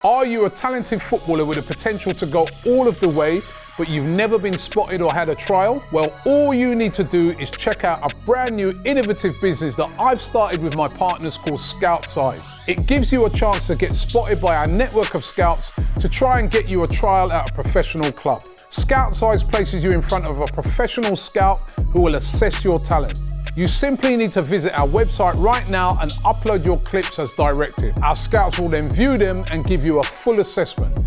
Are you a talented footballer with the potential to go all of the way, but you've never been spotted or had a trial? Well, all you need to do is check out a brand new innovative business that I've started with my partners called Scout Size. It gives you a chance to get spotted by our network of scouts to try and get you a trial at a professional club. Scout Size places you in front of a professional scout who will assess your talent. You simply need to visit our website right now and upload your clips as directed. Our scouts will then view them and give you a full assessment.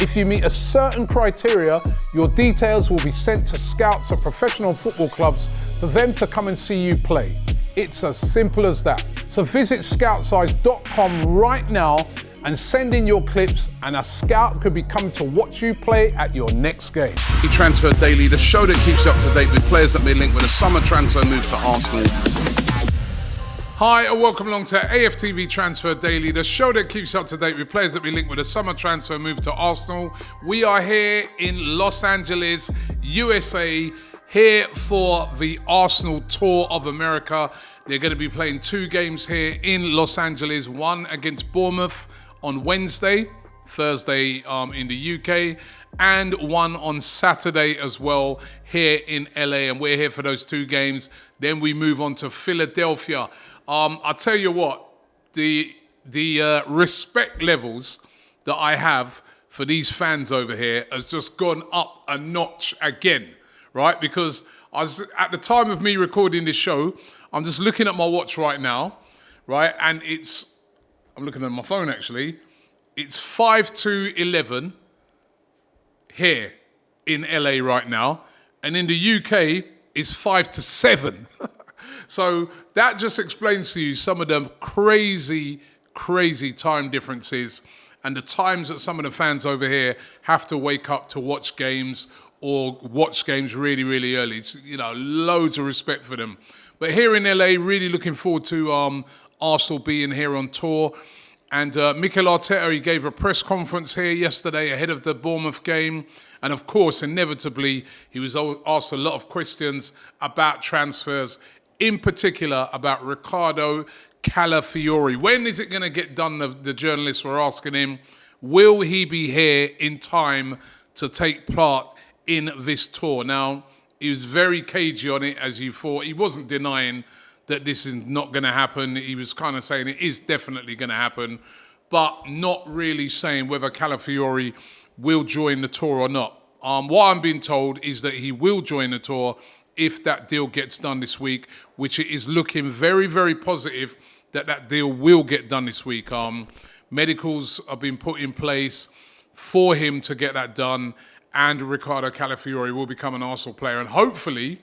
If you meet a certain criteria, your details will be sent to scouts at professional football clubs for them to come and see you play. It's as simple as that. So visit scoutsize.com right now and send in your clips, and a scout could be coming to watch you play at your next game. Transfer Daily, the show that keeps you up to date with players that may link with a summer transfer move to Arsenal. Hi and welcome along to AFTV Transfer Daily, the show that keeps you up to date with players that may link with a summer transfer move to Arsenal. We are here in Los Angeles, USA, here for the Arsenal Tour of America. They're going to be playing 2 games here in Los Angeles, one against Bournemouth on Wednesday, Thursday in the UK, and one on Saturday as well here in LA. And we're here for those 2 games. Then we move on to Philadelphia. I'll tell you what, the respect levels that I have for these fans over here has just gone up a notch again, right? Because at the time of me recording this show, I'm just looking at my watch right now, right? And I'm looking at my phone actually. It's 5-11 here in LA right now. And in the UK, it's 5-7. So that just explains to you some of the crazy time differences and the times that some of the fans over here have to wake up to watch games or watch games really, really early. It's, loads of respect for them. But here in LA, really looking forward to Arsenal being here on tour. And Mikel Arteta, he gave a press conference here yesterday ahead of the Bournemouth game. And of course, inevitably, he was asked a lot of questions about transfers, in particular about Ricardo Calafiori. When is it going to get done? The journalists were asking him, will he be here in time to take part in this tour? Now, he was very cagey on it, as you thought. He wasn't denying that this is not going to happen. He was kind of saying it is definitely going to happen, but not really saying whether Calafiori will join the tour or not. What I'm being told is that he will join the tour if that deal gets done this week, which it is looking very, very positive that deal will get done this week. Medicals have been put in place for him to get that done, and Ricardo Calafiori will become an Arsenal player. And hopefully,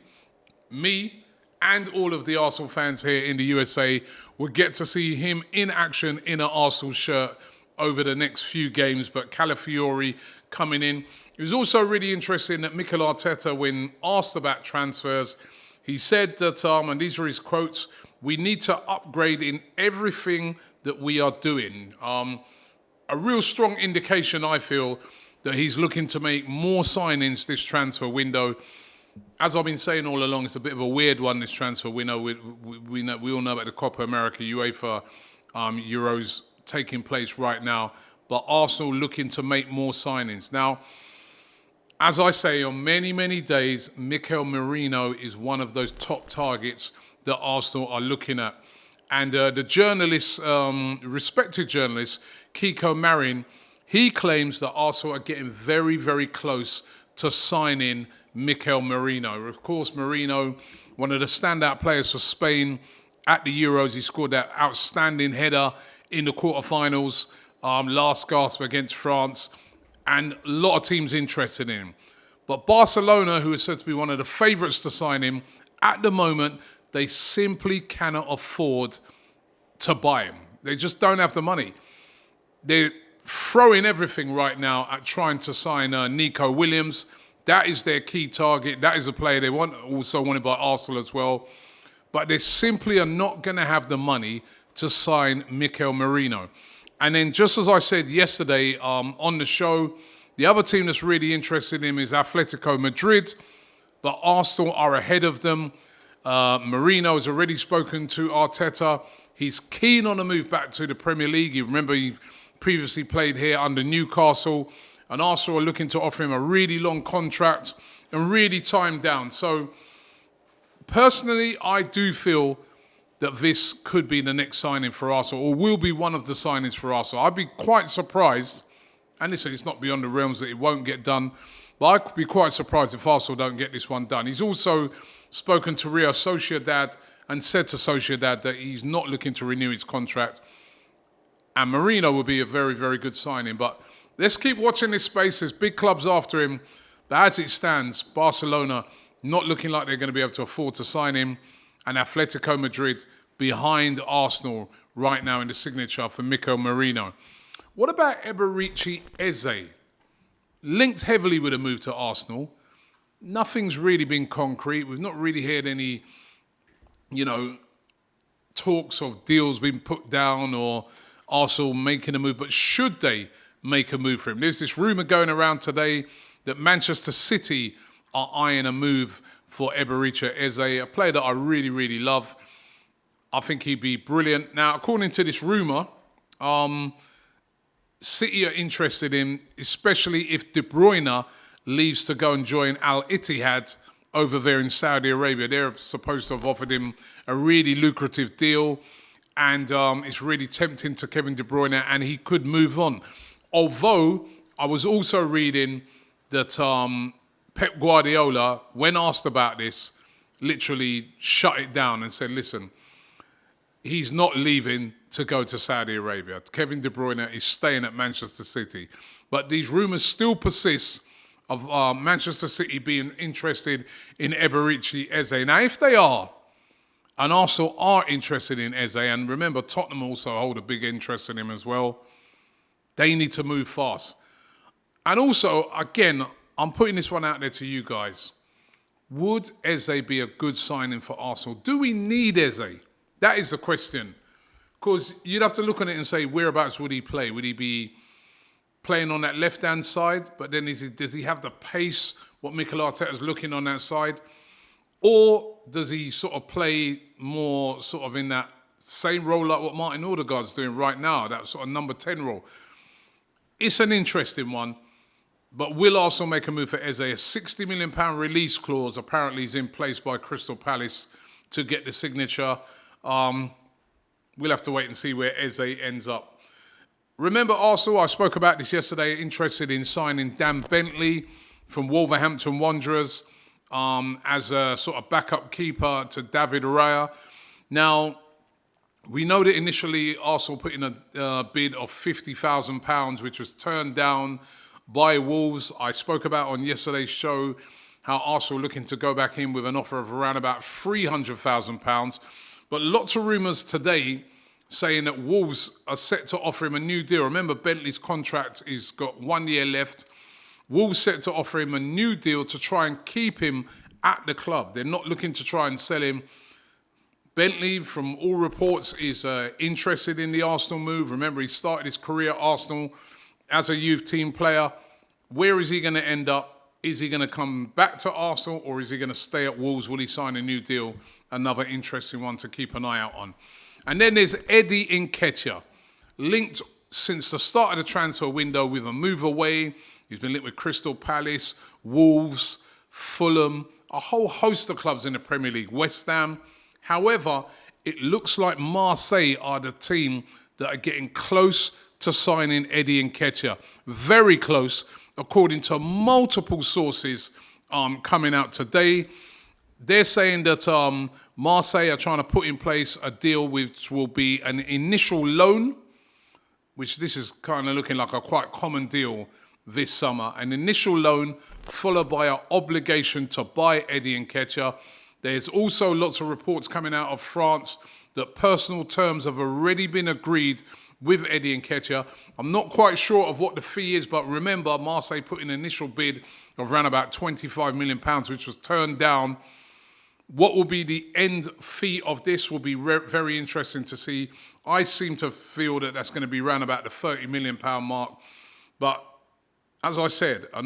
me and all of the Arsenal fans here in the USA will get to see him in action in an Arsenal shirt over the next few games. But Calafiori coming in. It was also really interesting that Mikel Arteta, when asked about transfers, he said that, and these are his quotes, "We need to upgrade in everything that we are doing." A real strong indication, I feel, that he's looking to make more signings this transfer window. As I've been saying all along, it's a bit of a weird one, this transfer window. We all know about the Copa America, UEFA Euros taking place right now, but Arsenal looking to make more signings. Now, as I say, on many days, Mikel Merino is one of those top targets that Arsenal are looking at. And the journalist, respected journalist, Kiko Marin, he claims that Arsenal are getting very, very close to signing Mikel Merino. Of course, Merino, one of the standout players for Spain at the Euros. He scored that outstanding header in the quarterfinals, last gasp against France, and a lot of teams interested in him. But Barcelona, who is said to be one of the favourites to sign him, at the moment, they simply cannot afford to buy him. They just don't have the money. They're throwing everything right now at trying to sign Nico Williams. That is their key target. That is a player they want, also wanted by Arsenal as well. But they simply are not going to have the money to sign Mikel Merino. And then, just as I said yesterday on the show, the other team that's really interested in him is Atletico Madrid, but Arsenal are ahead of them. Merino has already spoken to Arteta. He's keen on a move back to the Premier League. You remember he previously played here under Newcastle, and Arsenal are looking to offer him a really long contract and really time down. So personally, I do feel that this could be the next signing for Arsenal, or will be one of the signings for Arsenal. I'd be quite surprised, and listen, it's not beyond the realms that it won't get done, but I could be quite surprised if Arsenal don't get this one done. He's also spoken to Real Sociedad and said to Sociedad that he's not looking to renew his contract. And Merino will be a very, very good signing. But let's keep watching this space. There's big clubs after him. But as it stands, Barcelona not looking like they're going to be able to afford to sign him. And Atletico Madrid behind Arsenal right now in the signature for Mikel Merino. What about Eberechi Eze? Linked heavily with a move to Arsenal. Nothing's really been concrete. We've not really heard any, talks of deals being put down or Arsenal making a move. But should they make a move for him? There's this rumour going around today that Manchester City are eyeing a move for Eberechi Eze, a player that I really, really love. I think he'd be brilliant. Now, according to this rumour, City are interested in, especially if De Bruyne leaves to go and join Al Ittihad over there in Saudi Arabia. They're supposed to have offered him a really lucrative deal, and it's really tempting to Kevin De Bruyne, and he could move on. Although, I was also reading that Pep Guardiola, when asked about this, literally shut it down and said, listen, he's not leaving to go to Saudi Arabia. Kevin De Bruyne is staying at Manchester City. But these rumours still persist of Manchester City being interested in Eberechi Eze. Now, if they are, and Arsenal are interested in Eze, and remember, Tottenham also hold a big interest in him as well, they need to move fast. And also, again, I'm putting this one out there to you guys. Would Eze be a good signing for Arsenal? Do we need Eze? That is the question. Because you'd have to look on it and say, whereabouts would he play? Would he be playing on that left-hand side? But then does he have the pace, what Mikel Arteta's looking on that side? Or does he sort of play more sort of in that same role like what Martin Odegaard's doing right now, that sort of number 10 role? It's an interesting one. But will Arsenal make a move for Eze? A £60 million release clause apparently is in place by Crystal Palace to get the signature. We'll have to wait and see where Eze ends up. Remember Arsenal, I spoke about this yesterday, interested in signing Dan Bentley from Wolverhampton Wanderers as a sort of backup keeper to David Raya. Now, we know that initially Arsenal put in a bid of £50,000, which was turned down by Wolves. I spoke about on yesterday's show how Arsenal are looking to go back in with an offer of around about £300,000. But lots of rumours today saying that Wolves are set to offer him a new deal. Remember, Bentley's contract is got 1 year left. Wolves set to offer him a new deal to try and keep him at the club. They're not looking to try and sell him. Bentley, from all reports, is interested in the Arsenal move. Remember, he started his career at Arsenal as a youth team player. Where is he going to end up? Is he going to come back to Arsenal, or is he going to stay at Wolves? Will he sign a new deal? Another interesting one to keep an eye out on. And then there's Eddie Nketiah, linked since the start of the transfer window with a move away. He's been linked with Crystal Palace, Wolves, Fulham, a whole host of clubs in the Premier League, West Ham. However, it looks like Marseille are the team that are getting close to signing Eddie Nketiah. Very close, according to multiple sources coming out today. They're saying that Marseille are trying to put in place a deal which will be an initial loan, which this is kind of looking like a quite common deal this summer. An initial loan followed by an obligation to buy Eddie Nketiah. There's also lots of reports coming out of France that personal terms have already been agreed with Eddie Nketiah. I'm not quite sure of what the fee is, but remember, Marseille put in an initial bid of around about £25 million, which was turned down. What will be the end fee of this will be very interesting to see. I seem to feel that that's going to be around about the £30 million mark. But as I said, a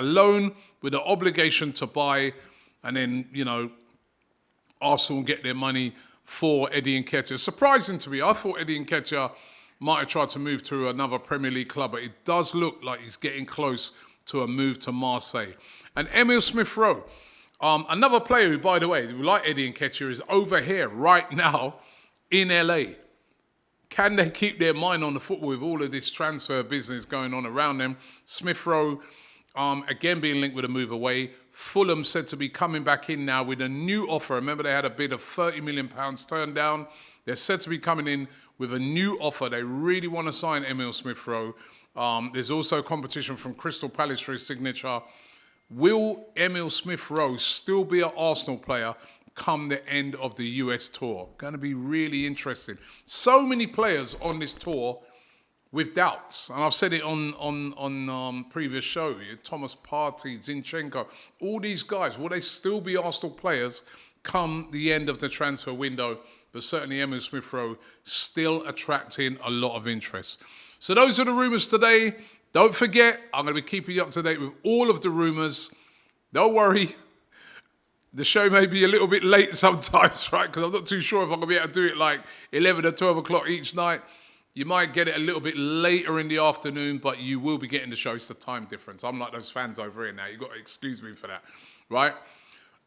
loan with an obligation to buy, and then, Arsenal get their money for Eddie Nketiah. Surprising to me. I thought Eddie Nketiah might have tried to move to another Premier League club, but it does look like he's getting close to a move to Marseille. And Emile Smith-Rowe, another player who, by the way, like Eddie Nketiah, is over here right now in LA. Can they keep their mind on the football with all of this transfer business going on around them? Smith-Rowe, again being linked with a move away. Fulham said to be coming back in now with a new offer. Remember, they had a bid of £30 million turned down. They're said to be coming in with a new offer. They really want to sign Emile Smith-Rowe. There's also competition from Crystal Palace for his signature. Will Emile Smith-Rowe still be an Arsenal player come the end of the US tour? Going to be really interesting. So many players on this tour with doubts. And I've said it on previous show. Thomas Partey, Zinchenko, all these guys, will they still be Arsenal players come the end of the transfer window? But certainly Emile Smith-Rowe still attracting a lot of interest. So those are the rumours today. Don't forget, I'm going to be keeping you up to date with all of the rumours. Don't worry. The show may be a little bit late sometimes, right? Because I'm not too sure if I'm going to be able to do it like 11 or 12 o'clock each night. You might get it a little bit later in the afternoon, but you will be getting the show. It's the time difference. I'm like those fans over here now. You've got to excuse me for that, right?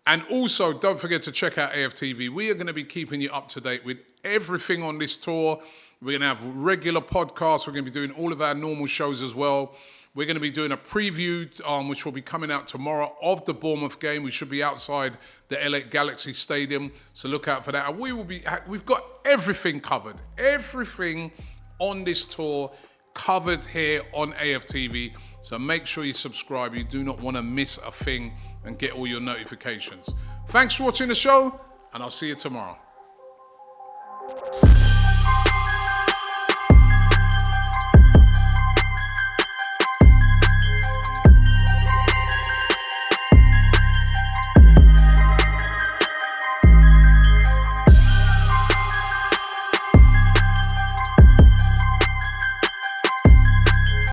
And also, don't forget to check out AFTV. We are going to be keeping you up to date with everything on this tour. We're going to have regular podcasts. We're going to be doing all of our normal shows as well. We're going to be doing a preview, which will be coming out tomorrow, of the Bournemouth game. We should be outside the LA Galaxy Stadium, so look out for that. And we've got everything covered. Everything on this tour covered here on AFTV. So make sure you subscribe. You do not want to miss a thing and get all your notifications. Thanks for watching the show, and I'll see you tomorrow.